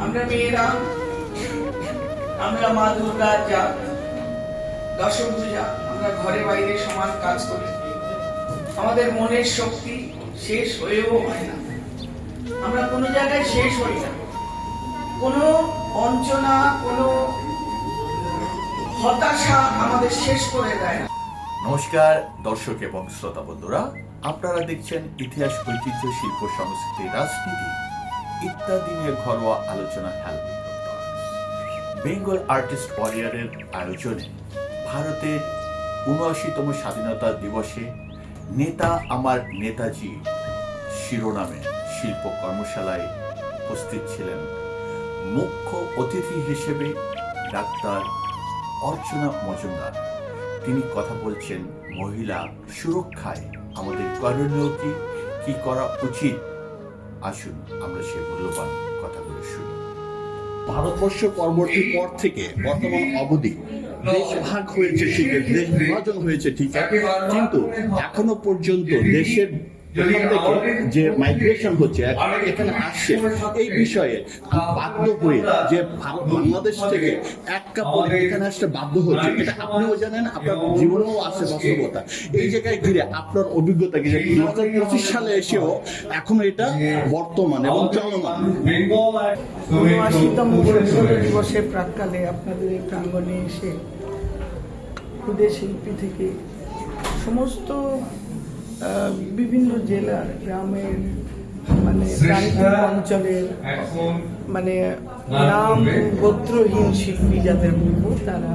আমরা মেয়েরা, আমরা মা দুর্গার যা দশভূজা, আমরা ঘরে বাইরে সমান কাজ করি। আমাদের মনের শক্তি শেষ হয়েও হয় না, আমরা কোনো জায়গায় শেষ হই না। কোনো বঞ্চনা, কোনো হতাশা আমাদের শেষ করে দেয় না। নমস্কার দর্শক এবং শ্রোতা বন্ধুরা, আপনারা দেখছেন ইতিহাস, ঐতিহ্য, শিল্প, সংস্কৃতি, রাজনীতি ইত্যাদি নিয়ে ঘরোয়া আলোচনা বেঙ্গল আর্টিস্ট ওয়ারিয়ারের আয়োজনে ভারতের ৭৯তম স্বাধীনতা দিবসে নেতা আমার নেতাজি শিরোনামে শিল্প কর্মশালায় উপস্থিত ছিলেন মুখ্য অতিথি হিসেবে ডাক্তার অর্চনা মজুমদার। তিনি কথা বলছেন মহিলা সুরক্ষায় আমাদের করণীয় কি করা উচিত। আসুন আমরা সেই মূল্যবান কথাগুলো শুনি। ভারতবর্ষ পরবর্তী পর থেকে বর্তমান অবধি দেশ ভাগ হয়েছে ঠিক, দেশ বিভাজন হয়েছে ঠিক, কিন্তু এখনো পর্যন্ত দেশের যে মাইগ্রেশন হচ্ছে, এখানে আসছে, এই বিষয়ে বাধ্য হয়ে যে বাংলাদেশ থেকে এক কাপড় এখানে আসতে বাধ্য হচ্ছে, এটা আপনিও জানেন, আপনার জীবনেও আছে বাস্তবতা। এই জায়গায় ঘিরে আপনার অভিজ্ঞতা কি, 2025 সালে এসেও এখনো এটা বর্তমান এবং চলমান। ৭৯তম স্বাধীনতা দিবসের প্রাক্কালে আপনাদের এই প্রাঙ্গণে এসে ক্ষুদে শিল্পী থেকে সমস্ত বিভিন্ন জেলার, গ্রামের, মানে প্রান্তিক অঞ্চলের, মানে নাম গোত্রহীন শিল্পী যাদের বলবো, তারা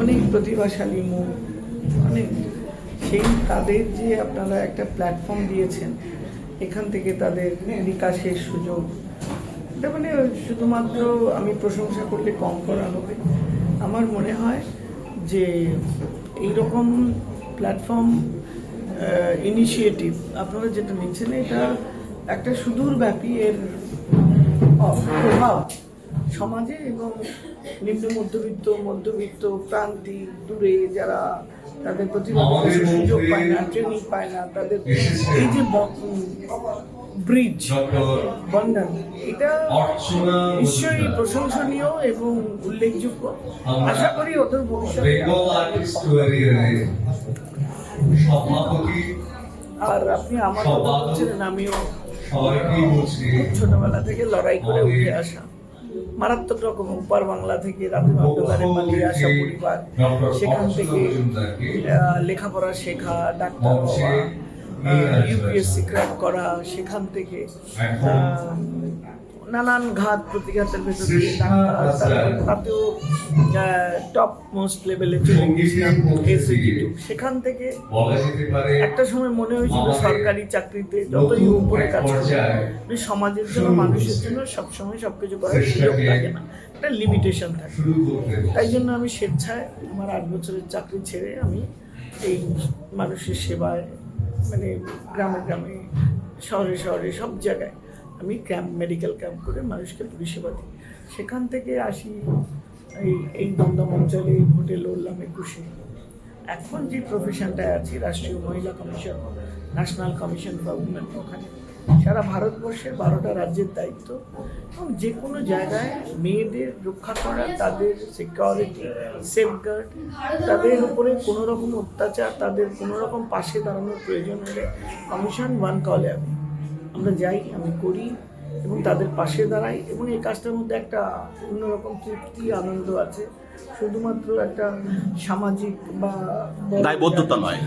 অনেক প্রতিভাশালী মুখ, অনেক তাদের যে আপনারা একটা প্ল্যাটফর্ম দিয়েছেন, এখান থেকে তাদের বিকাশের সুযোগ, এটা মানে শুধুমাত্র আমি প্রশংসা করলে কম করা হবে। আমার মনে হয় যে এইরকম প্ল্যাটফর্ম ইনিশিয়েটিভ আপনারা যেটা নিচ্ছেন, এটা একটা সুদূরব্যাপী এর প্রভাব সমাজে এবং নিম্ন মধ্যবিত্ত প্রান্তিক দূরে যারা তাদের প্রতিভা বিকাশের সুযোগ পায় না, ট্রেনিং পায় না, তাদের এই যে ব্রিজ বন্ধন, এটা নিশ্চয়ই প্রশংসনীয় এবং উল্লেখযোগ্য। আশা করি ওদের ভবিষ্যতে। আর আপনি আমার কথা বলছিলেন, আমিও ছোটবেলা থেকে লড়াই করে উঠে আসা, মারাত্মক রকম উপার বাংলা থেকে রাতে পালিয়ে আসা পরিবার, সেখান থেকে লেখাপড়া শেখা, ডাক্তার হওয়া, ইউপিএসসি ক্র্যাক করা, সেখান থেকে নানান ঘাত প্রতিঘাতের ভেতর দিয়ে তাতেও টপ মোস্ট লেভেলে চলে গেছিলাম এসএইচডি। সেখান থেকে একটা সময় মনে হয়েছিল সরকারি চাকরিতে যতই উপরে কাজ করে সমাজের জন্য, মানুষের জন্য সবসময় সবকিছু করার সুযোগ থাকে না, একটা লিমিটেশন থাকে। তাই জন্য আমি স্বেচ্ছায় আমার 8 বছরের চাকরি ছেড়ে আমি এই মানুষের সেবায়, মানে গ্রামে গ্রামে, শহরে শহরে, সব জায়গায় আমি মেডিকেল ক্যাম্প করে মানুষকে পরিষেবা দিই। সেখান থেকে আসি এই দমদম অঞ্চলে ভোটে লড়লাম 21-এ। এখন যে প্রফেশনটায় আছি, রাষ্ট্রীয় মহিলা commission, national commission for women, ওখানে সারা ভারতবর্ষের 12টা রাজ্যের দায়িত্ব, এবং যে কোনো জায়গায় মেয়েদের রক্ষা করা, তাদের সিকিউরিটি, সেফগার্ড, তাদের উপরে কোনো রকম অত্যাচার, তাদের কোনো রকম পাশে দাঁড়ানোর প্রয়োজন হলে কমিশন 1 কলে আমরা যাই, আমি করি এবং তাদের পাশে দাঁড়াই। এবং এই কাজটার মধ্যে একটা অন্যরকম তৃপ্তি, আনন্দ আছে, শুধুমাত্র একটা সামাজিক বা দায়বদ্ধতা নয়।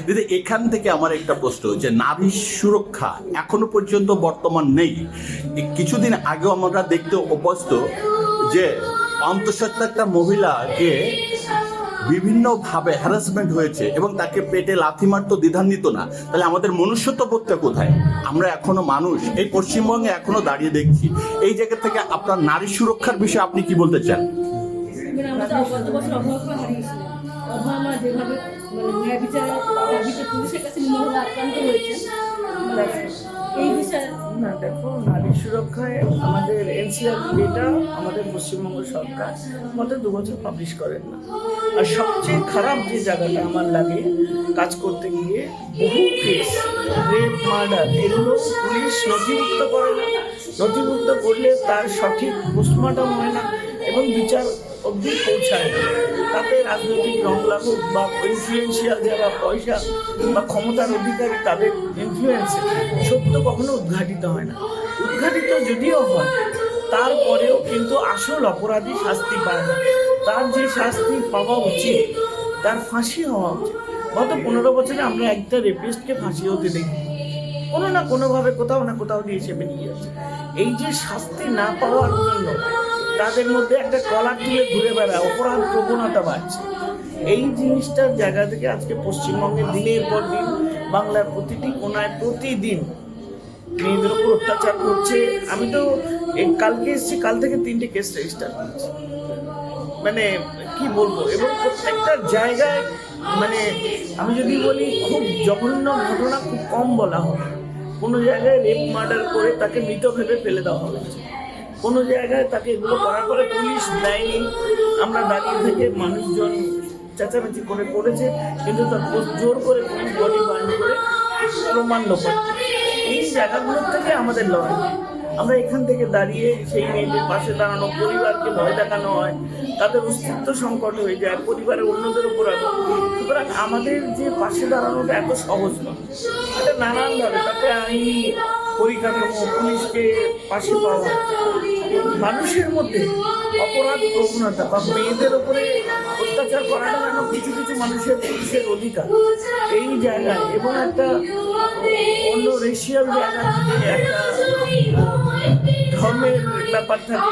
দিদি, এখান থেকে আমার একটা প্রশ্ন, যে নারী সুরক্ষা এখনো পর্যন্ত বর্তমান নেই। কিছুদিন আগেও আমরা দেখতে অভ্যস্ত যে অন্তঃসত্ত্বা একটা মহিলাকে বিভিন্নভাবে হ্যারাসমেন্ট হয়েছে এবং তাকে পেটে লাথি মারতো, দ্বিধান্বিত না। তাহলে আমাদের মনুষ্যত্ববোধটা কোথায়? আমরা এখনো মানুষ এই পশ্চিমবঙ্গে এখনো দাঁড়িয়ে দেখছি। এই জায়গা থেকে আপনার নারী সুরক্ষার বিষয়ে আপনি কি বলতে চান? এই বিষয়ে না দেখো, নারী সুরক্ষায় আমাদের এনসিআর ডেটা আমাদের পশ্চিমবঙ্গ সরকার গত 2 বছর পাবলিশ করেন না। আর সবচেয়ে খারাপ যে জায়গাটা আমার লাগে কাজ করতে গিয়ে, বহু কেস রেপ, মার্ডার, এগুলো পুলিশ নথিভুক্ত করে না। নথিভুক্ত করলে তার সঠিক পোস্টমর্টম হয় না এবং বিচার অবধি পৌঁছায় না। তাতে রাজনৈতিক রং লাগুক বা ইনফ্লুয়েন্সিয়াল যারা পয়সা বা ক্ষমতার অধিকারী তাদের ইনফ্লুয়েন্সে সত্য কখনো উদ্ঘাটিত হয় না। উদ্ঘাটিত যদিও হয় তারপরেও কিন্তু আসল অপরাধী শাস্তি পায় না। তার যে শাস্তি পাওয়া উচিত, তার ফাঁসি হওয়া উচিত। গত 15 বছরে আমরা একটা রেপিস্টকে ফাঁসি হতে দেখি, কোনো না কোনোভাবে কোথাও না কোথাও দিয়ে সে বেরিয়ে যাচ্ছে। এই যে শাস্তি না পাওয়ার জন্য তাদের মধ্যে একটা কলার তুলে ঘুরে বেড়া, অপরাধ প্রবণতা বাড়ছে। এই জিনিসটার জায়গা থেকে আজকে পশ্চিমবঙ্গে দিনের পর দিন বাংলার প্রতিটি কোনায় প্রতিদিন মেয়েদের উপর অত্যাচার করছে। আমি তো কালকে এসেছি, কাল থেকে 3টে কেস রেজিস্টার করছি, মানে কি বলবো। এবং প্রত্যেকটা জায়গায় মানে আমি যদি বলি খুব জঘন্য ঘটনা খুব কম বলা হবে। কোনো জায়গায় রেপ মার্ডার করে তাকে মৃত ভেবে ফেলে দেওয়া হয়েছে, কোনো জায়গায় তাকে এগুলো করার পরে পুলিশ দেয়নি। আমরা দাঁড়িয়ে থেকে মানুষজন চেঁচামেচি করে করেছে, কিন্তু তার জোর করে পুলিশ বডি বার্ন করে প্রমাণ লোপাট। এই জায়গাগুলোর থেকে আমাদের লড়াই। আমরা এখান থেকে দাঁড়িয়ে সেই মেয়েদের পাশে দাঁড়ানো, পরিবারকে ভয় দেখানো হয়, তাদের অস্তিত্ব সংকট হয়ে যায়, পরিবারের অন্যদের উপর আঘাত। সুতরাং আমাদের যে পাশে দাঁড়ানোটা এত সহজ নয়। এটা নানানভাবে, তাতে আইনি পরিকাঠামো, পুলিশকে পাশে পাওয়া, মানুষের মধ্যে অপরাধ প্রবণতা বা মেয়েদের উপরে অত্যাচার করাটা যেন কিছু কিছু মানুষের পুলিশের অধিকার এই জায়গায়, এবং একটা অন্য রেশিয়াল জায়গা থেকে একটা ধর্মের ব্যাপার থাকে।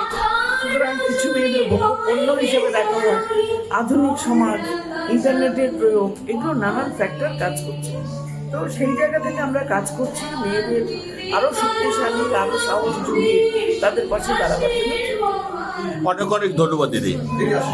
সুতরাং কিছু মেয়েদের অন্য হিসেবে দেখা হয়। আধুনিক সমাজ, ইন্টারনেটের প্রয়োগ, এগুলো নানান ফ্যাক্টর কাজ করছে। তো সেই জায়গা থেকে আমরা কাজ করছি মেয়েদের আরো শক্তিশালী, আরো সাহস জুগিয়ে তাদের পাশে দাঁড়াবার জন্য। অনেক অনেক ধন্যবাদ দিদি।